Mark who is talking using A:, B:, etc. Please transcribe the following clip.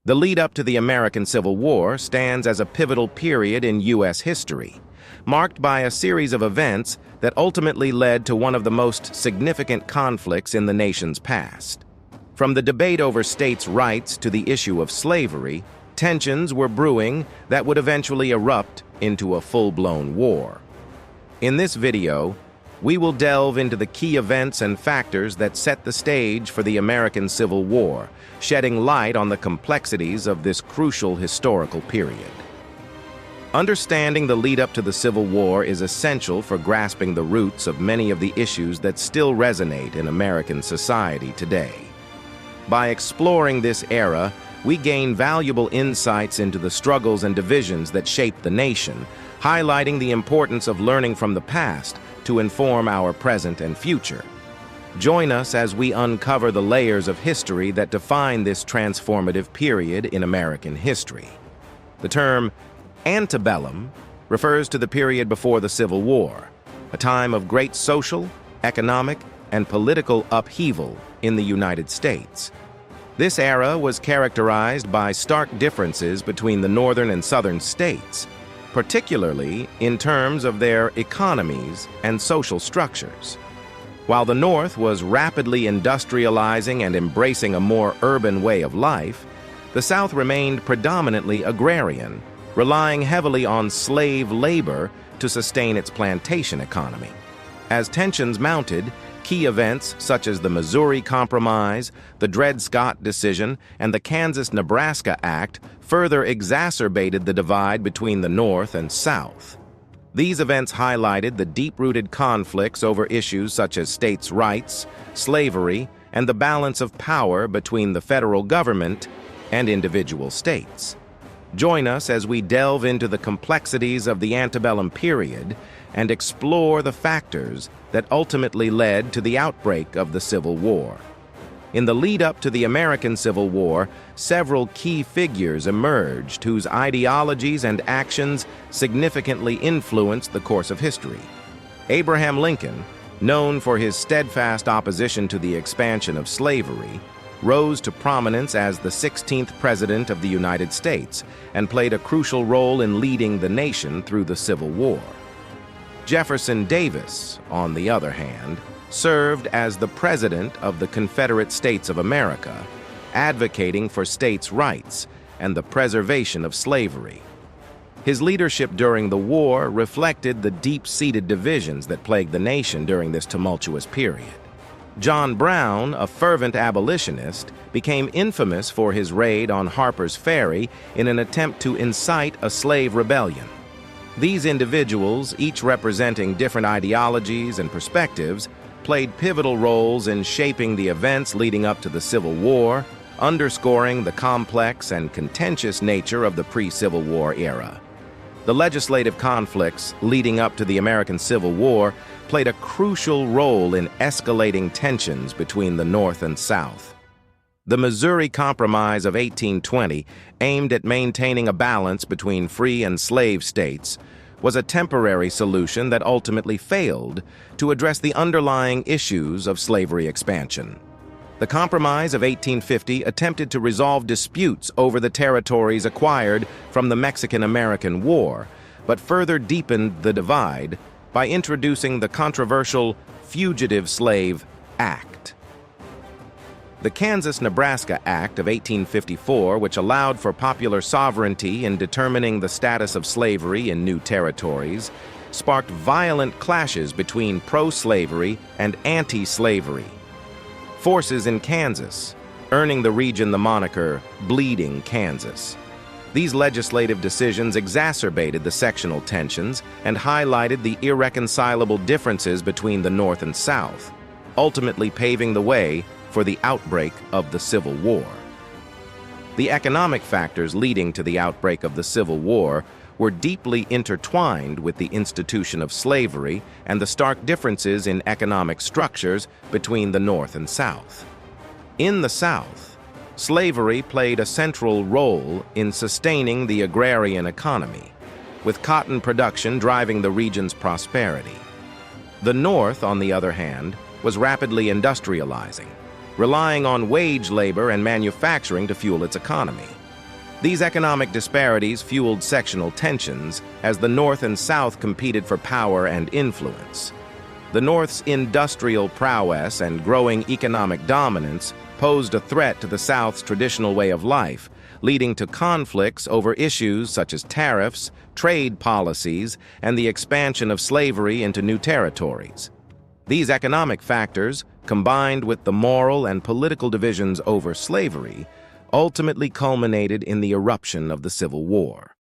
A: The lead-up to the American Civil War stands as a pivotal period in U.S. history, marked by a series of events that ultimately led to one of the most significant conflicts in the nation's past. From the debate over states' rights to the issue of slavery, tensions were brewing that would eventually erupt into a full-blown war. In this video, we will delve into the key events and factors that set the stage for the American Civil War, shedding light on the complexities of this crucial historical period. Understanding the lead-up to the Civil War is essential for grasping the roots of many of the issues that still resonate in American society today. By exploring this era, we gain valuable insights into the struggles and divisions that shaped the nation, highlighting the importance of learning from the past to inform our present and future. Join us as we uncover the layers of history that define this transformative period in American history. The term antebellum refers to the period before the Civil War, a time of great social, economic, and political upheaval in the United States. This era was characterized by stark differences between the northern and southern states, particularly in terms of their economies and social structures. While the North was rapidly industrializing and embracing a more urban way of life, the South remained predominantly agrarian, relying heavily on slave labor to sustain its plantation economy. As tensions mounted, key events such as the Missouri Compromise, the Dred Scott decision, and the Kansas-Nebraska Act further exacerbated the divide between the North and South. These events highlighted the deep-rooted conflicts over issues such as states' rights, slavery, and the balance of power between the federal government and individual states. Join us as we delve into the complexities of the antebellum period and explore the factors that ultimately led to the outbreak of the Civil War. In the lead-up to the American Civil War, several key figures emerged whose ideologies and actions significantly influenced the course of history. Abraham Lincoln, known for his steadfast opposition to the expansion of slavery, rose to prominence as the 16th President of the United States and played a crucial role in leading the nation through the Civil War. Jefferson Davis, on the other hand, served as the President of the Confederate States of America, advocating for states' rights and the preservation of slavery. His leadership during the war reflected the deep-seated divisions that plagued the nation during this tumultuous period. John Brown, a fervent abolitionist, became infamous for his raid on Harper's Ferry in an attempt to incite a slave rebellion. These individuals, each representing different ideologies and perspectives, played pivotal roles in shaping the events leading up to the Civil War, underscoring the complex and contentious nature of the pre-Civil War era. The legislative conflicts leading up to the American Civil War played a crucial role in escalating tensions between the North and South. The Missouri Compromise of 1820, aimed at maintaining a balance between free and slave states, was a temporary solution that ultimately failed to address the underlying issues of slavery expansion. The Compromise of 1850 attempted to resolve disputes over the territories acquired from the Mexican-American War, but further deepened the divide by introducing the controversial Fugitive Slave Act. The Kansas-Nebraska Act of 1854, which allowed for popular sovereignty in determining the status of slavery in new territories, sparked violent clashes between pro-slavery and anti-slavery forces in Kansas, earning the region the moniker Bleeding Kansas. These legislative decisions exacerbated the sectional tensions and highlighted the irreconcilable differences between the North and South, ultimately paving the way for the outbreak of the Civil War. The economic factors leading to the outbreak of the Civil War were deeply intertwined with the institution of slavery and the stark differences in economic structures between the North and South. In the South, slavery played a central role in sustaining the agrarian economy, with cotton production driving the region's prosperity. The North, on the other hand, was rapidly industrializing, relying on wage labor and manufacturing to fuel its economy. These economic disparities fueled sectional tensions as the North and South competed for power and influence. The North's industrial prowess and growing economic dominance posed a threat to the South's traditional way of life, leading to conflicts over issues such as tariffs, trade policies, and the expansion of slavery into new territories. These economic factors, combined with the moral and political divisions over slavery, ultimately culminated in the eruption of the Civil War.